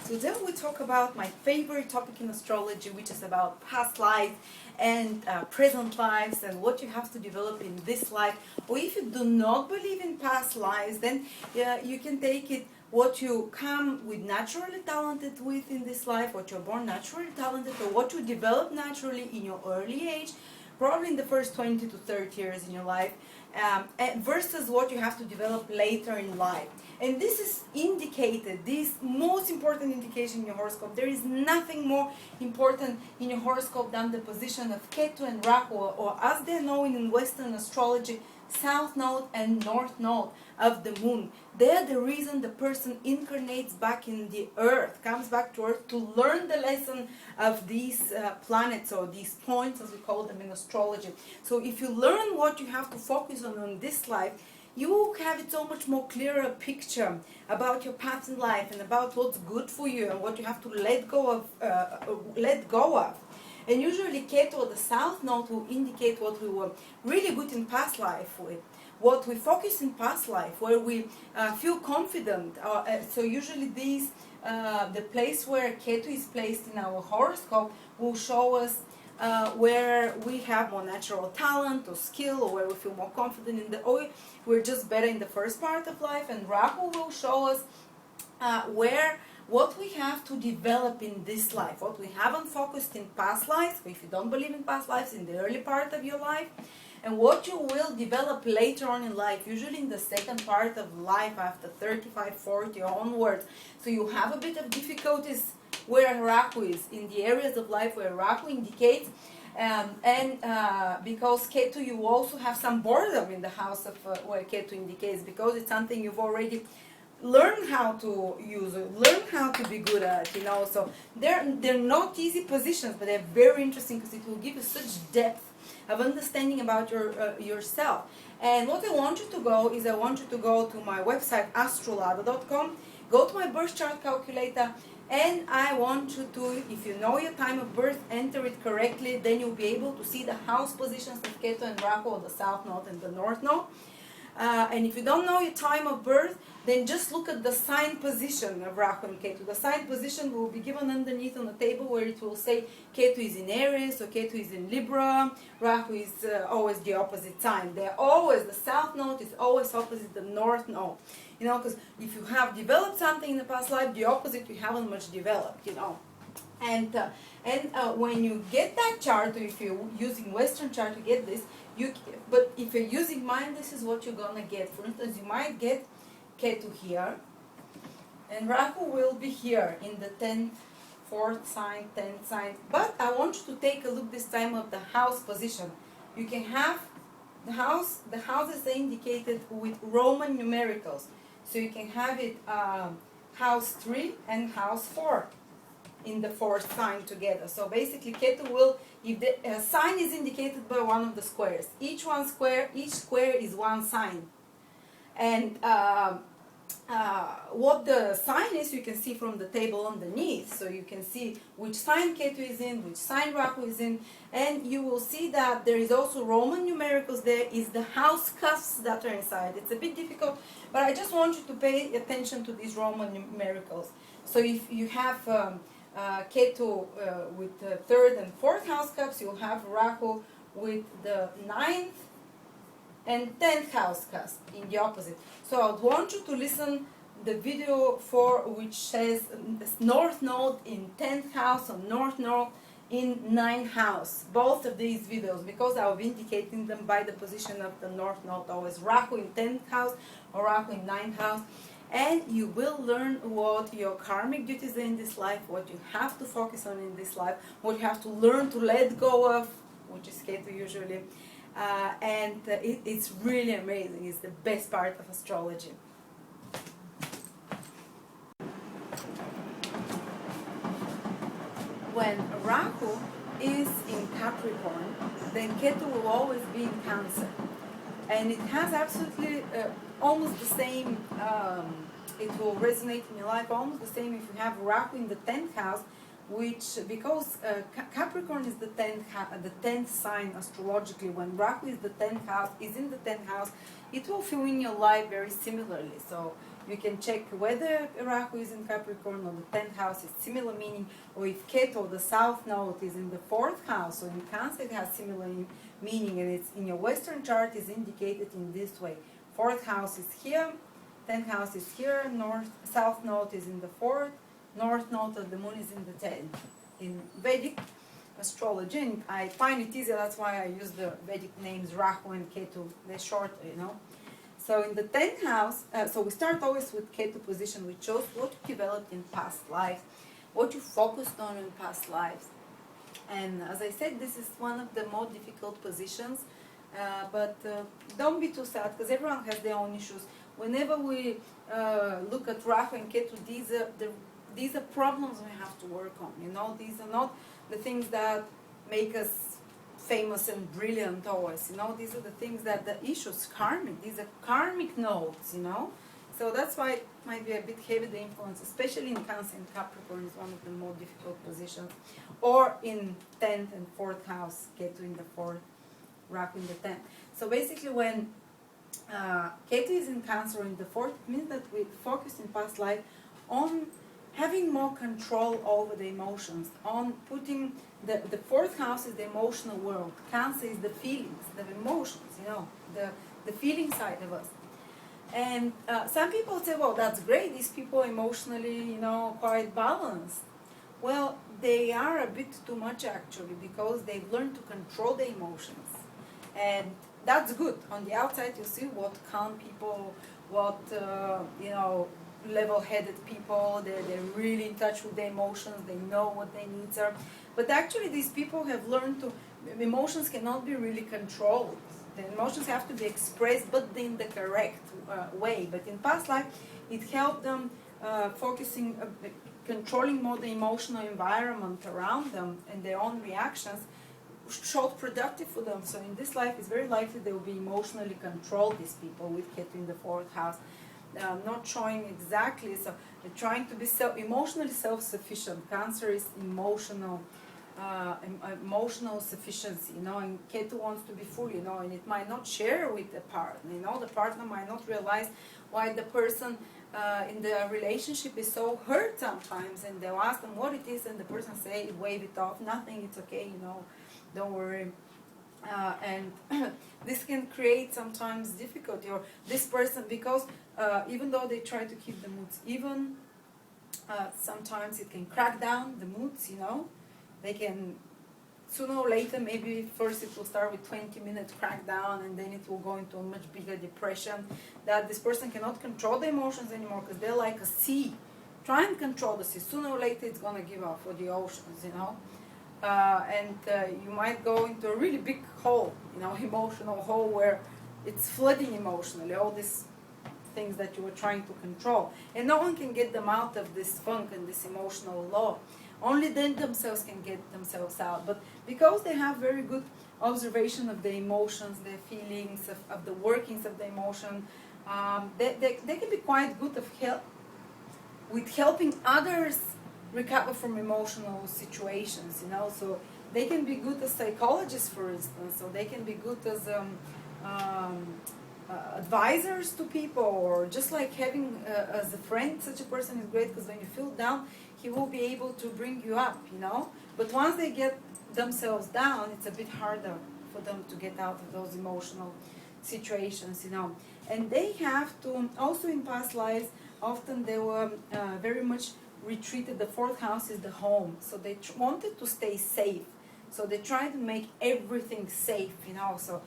Today we talk about my favorite topic in astrology, which is about past lives and present lives and what you have to develop in this life. Or if you do not believe in past lives, then you can take it what you come with naturally talented with in this life, what you're born naturally talented, or what you develop naturally in your early age, probably in the first 20 to 30 years in your life, versus what you have to develop later in life. And this is indicated, this most important indication in your horoscope. There is nothing more important in your horoscope than the position of Ketu and Rahu, or as they're known in Western astrology, South Node and North Node of the Moon. They're the reason the person incarnates back in the Earth, comes back to Earth to learn the lesson of these planets, or these points as we call them in astrology. So if you learn what you have to focus on this life, you will have it so much more clearer picture about your path in life and about what's good for you and what you have to let go of. And usually Ketu, or the South Node, will indicate what we were really good in past life with, what we focus in past life, where we feel confident. So usually the place where Ketu is placed in our horoscope will show us where we have more natural talent or skill, or where we feel more confident in or we're just better in the first part of life. And Rahu will show us what we have to develop in this life, what we haven't focused in past lives, if you don't believe in past lives, in the early part of your life, and what you will develop later on in life, usually in the second part of life after 35, 40 onwards. So you have a bit of difficulties where Rahu is, in the areas of life where Rahu indicates, because Ketu, you also have some boredom in the house of where Ketu indicates, because it's something you've already learn how to use it, learn how to be good at, so they're not easy positions, but they're very interesting because it will give you such depth of understanding about yourself. And what I want you to go is, I want you to go to my website astrological.com, go to my birth chart calculator, and I want you to, if you know your time of birth, enter it correctly, then you'll be able to see the house positions of Ketu and Rahu, or the South Node and the North Node. And if you don't know your time of birth, then just look at the sign position of Rahu and Ketu. The sign position will be given underneath on the table, where it will say Ketu is in Aries or Ketu is in Libra. Rahu is always the opposite sign. The South Node is always opposite the North Node. Because if you have developed something in the past life, the opposite you haven't much developed, And when you get that chart, or if you're using Western chart to get this, but if you're using mine, this is what you're gonna get. For instance, you might get Ketu here, and Rahu will be here in the 10th, 4th sign, 10th sign. But I want you to take a look this time of the house position. You can have the houses are indicated with Roman numericals. So you can have it house 3 and house 4 in the 4th sign together. So basically Ketu will, if the sign is indicated by one of the squares, each square is one sign. And what the sign is, you can see from the table underneath. So you can see which sign Ketu is in, which sign Rahu is in, and you will see that there is also Roman numericals. There is the house cuffs that are inside. It's a bit difficult, but I just want you to pay attention to these Roman numericals. So if you have Ketu with the 3rd and 4th house cups, you'll have Rahu with the 9th and 10th house cusp in the opposite. So I want you to listen the video which says North Node in 10th house, or North Node in 9th house. Both of these videos, because I'll be indicating them by the position of the North Node, always Rahu in 10th house or Rahu in 9th house. And you will learn what your karmic duties are in this life, what you have to focus on in this life, what you have to learn to let go of, which is Ketu usually. It's really amazing. It's the best part of astrology. When Rahu is in Capricorn, then Ketu will always be in Cancer. And it has absolutely almost the same, it will resonate in your life almost the same if you have Rahu in the 10th house, because Capricorn is the 10th sign astrologically. When Rahu is in the 10th house, it will feel in your life very similarly. So You can check whether Rahu is in Capricorn or the 10th house is similar meaning, or if Ketu, the south node, is in the 4th house, or in Cancer it has similar meaning, and it's in your Western chart is indicated in this way. 4th house is here, 10th house is here, south node is in the 4th, north node of the moon is in the 10th. In Vedic astrology, and I find it easier, that's why I use the Vedic names Rahu and Ketu, they're short, you know. So in the 10th house, so we start always with Ketu position, which shows what you developed in past lives, what you focused on in past lives. And as I said, this is one of the more difficult positions, but don't be too sad, because everyone has their own issues. Whenever we look at Rahu and Ketu, these are problems we have to work on, you know. These are not the things that make us famous and brilliant always, you know. These are the things that the issues, karmic, these are karmic nodes, you know. So that's why it might be a bit heavy, the influence, especially in Cancer and Capricorn is one of the more difficult positions. Or in 10th and 4th house, Ketu in the 4th, Rahu in the 10th. So basically when Ketu is in Cancer in the 4th, it means that we focus in past life on having more control over the emotions, on putting the 4th house is the emotional world. Cancer is the feelings, the emotions, you know, the feeling side of us. And some people say, well, that's great, these people are emotionally, you know, quite balanced. Well, they are a bit too much actually, because they've learned to control the emotions. And that's good. On the outside you see what calm people, what, you know, level-headed people, they're really in touch with their emotions, they know what their needs are. But actually these people have learned to, emotions cannot be really controlled. The emotions have to be expressed, but in the correct way. But in past life, it helped them focusing, controlling more the emotional environment around them and their own reactions, showed productive for them. So in this life, it's very likely they will be emotionally controlled, these people with Ketu in the 4th house. Not showing exactly, so they're trying to be emotionally self-sufficient. Cancer is emotional sufficiency, you know, and Ketu wants to be full, you know, and it might not share with the partner, you know, the partner might not realize why the person in the relationship is so hurt sometimes, and they'll ask them what it is, and the person say, wave it off, nothing, it's okay, you know, don't worry. And this can create sometimes difficulty, or this person, because even though they try to keep the moods even, sometimes it can crack down the moods, you know. They can, sooner or later, maybe first it will start with 20-minute crackdown, and then it will go into a much bigger depression, that this person cannot control the emotions anymore, because they're like a sea. Try and control the sea. Sooner or later it's going to give up for the oceans, you know. And you might go into a really big hole, you know, emotional hole, where it's flooding emotionally, all these things that you were trying to control. And no one can get them out of this funk and this emotional law. Only they themselves can get themselves out. But because they have very good observation of the emotions, their feelings, of the workings of the emotion, they can be quite good with helping others recover from emotional situations, you know. So they can be good as psychologists, for instance, or they can be good as advisors to people, or just like having as a friend. Such a person is great, because when you feel down, he will be able to bring you up, you know. But once they get themselves down, it's a bit harder for them to get out of those emotional situations, you know. And they have to, also in past lives, often they were very much retreated. The 4th house is the home, so they wanted to stay safe. So they try to make everything safe, you know. So,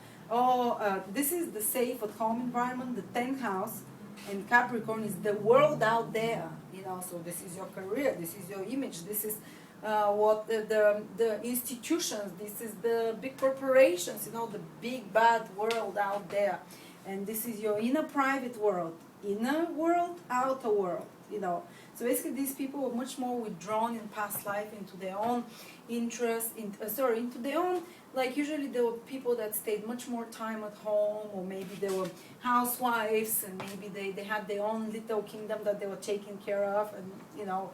this is the safe at home environment. The 10th house in Capricorn is the world out there, you know. So this is your career, this is your image, this is what the institutions, this is the big corporations, you know, the big bad world out there. And this is your inner private world, inner world, outer world, you know. So basically these people were much more withdrawn in past life into their own interest, into their own, like usually there were people that stayed much more time at home, or maybe they were housewives, and maybe they had their own little kingdom that they were taking care of, and you know,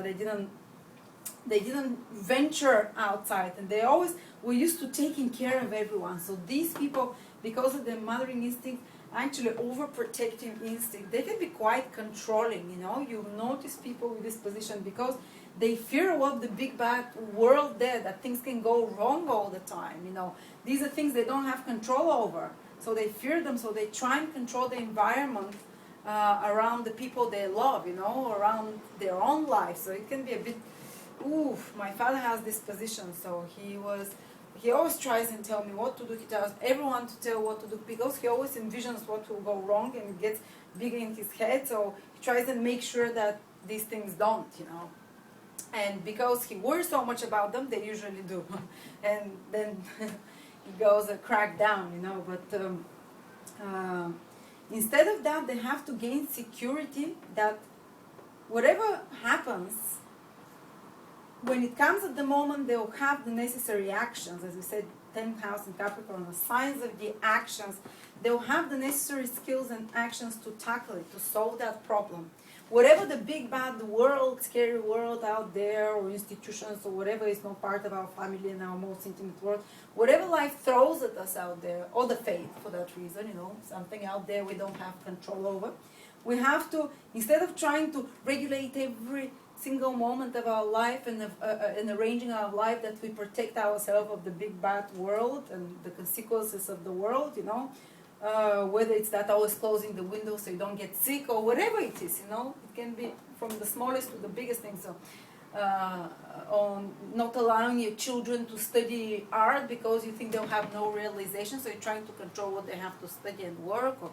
they didn't venture outside, and they always were used to taking care of everyone. So these people, because of their mothering instinct, actually overprotective instinct. They can be quite controlling, you know. You notice people with this position because they fear what the big bad world there, that things can go wrong all the time, you know. These are things they don't have control over. So they fear them, so they try and control the environment around the people they love, you know, around their own life. So it can be a bit, oof. My father has this position, so he always tries and tell me what to do. He tells everyone to tell what to do because he always envisions what will go wrong and it gets bigger in his head. So he tries and make sure that these things don't, you know. And because he worries so much about them, they usually do. And then it goes a crack down, you know. But instead of that, they have to gain security that whatever happens, when it comes at the moment, they'll have the necessary actions. As we said, 10th house in Capricorn, the signs of the actions. They'll have the necessary skills and actions to tackle it, to solve that problem. Whatever the big bad world, scary world out there, or institutions, or whatever is not part of our family and our most intimate world, whatever life throws at us out there, or the faith for that reason, you know, something out there we don't have control over, we have to, instead of trying to regulate every single moment of our life and arranging our life that we protect ourselves of the big bad world and the consequences of the world, you know, whether it's that always closing the window so you don't get sick or whatever it is, you know, it can be from the smallest to the biggest thing. So, on not allowing your children to study art because you think they'll have no realization, so you're trying to control what they have to study and work, or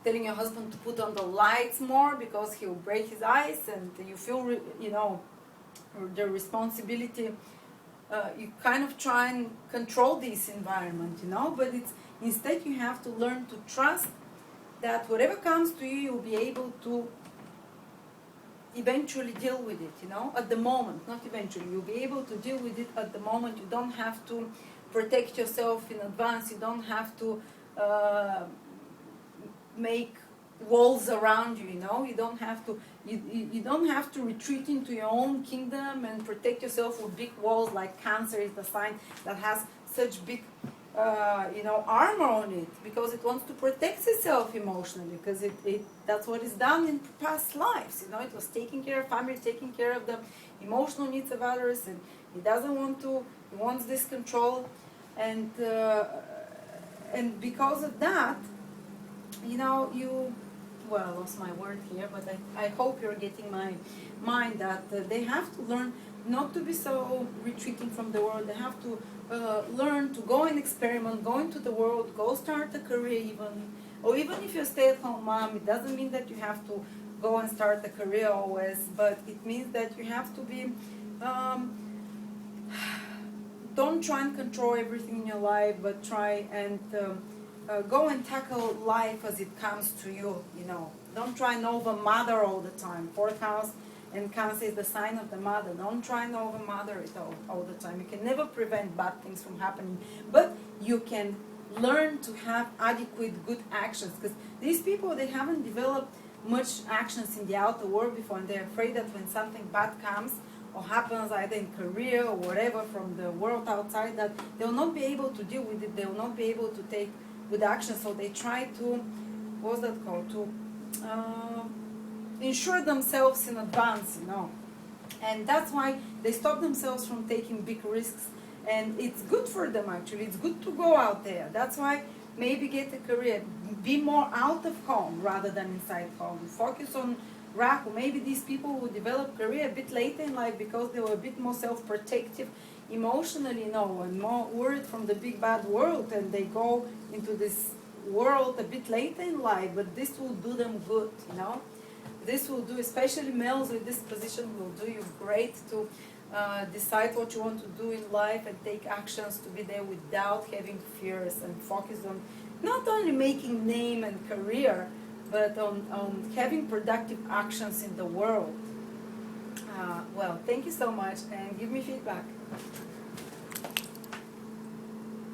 telling your husband to put on the lights more because he'll break his eyes, and you feel, you know, the responsibility. You kind of try and control this environment, you know, but it's instead you have to learn to trust that whatever comes to you, you'll be able to eventually deal with it, you know, at the moment, not eventually. You'll be able to deal with it at the moment. You don't have to protect yourself in advance. You don't have to make walls around you, you know. You don't have to you don't have to retreat into your own kingdom and protect yourself with big walls, like Cancer is the sign that has such big you know, armor on it, because it wants to protect itself emotionally, because that's what is done in past lives, you know. It was taking care of family, taking care of the emotional needs of others, and it doesn't want to, it wants this control, and because of that, you know, well, I lost my word here, but I hope you're getting my mind that they have to learn not to be so retreating from the world. They have to learn to go and experiment, go into the world, go start a career even. Or even if you're a stay-at-home mom, it doesn't mean that you have to go and start a career always, but it means that you have to be, don't try and control everything in your life, but try and go and tackle life as it comes to you, you know. Don't try and over-mother all the time. Fourth house and Cancer is the sign of the mother. Don't try and over-mother it all the time. You can never prevent bad things from happening, but you can learn to have adequate good actions, because these people, they haven't developed much actions in the outer world before, and they're afraid that when something bad comes or happens either in career or whatever from the world outside, that they'll not be able to deal with it, they'll not be able to take good action, so they try to, what's that called, to insure themselves in advance, you know. And that's why they stop themselves from taking big risks, and it's good for them actually. It's good to go out there. That's why maybe get a career, be more out of home rather than inside home. Focus on Rahu. Maybe these people will develop career a bit later in life because they were a bit more self-protective emotionally, you know, and more worried from the big bad world, and they go into this world a bit later in life, but this will do them good, you know. This will do, especially males with this position, will do you great to decide what you want to do in life and take actions, to be there without having fears, and focus on not only making name and career, but on having productive actions in the world. Well, thank you so much, and give me feedback.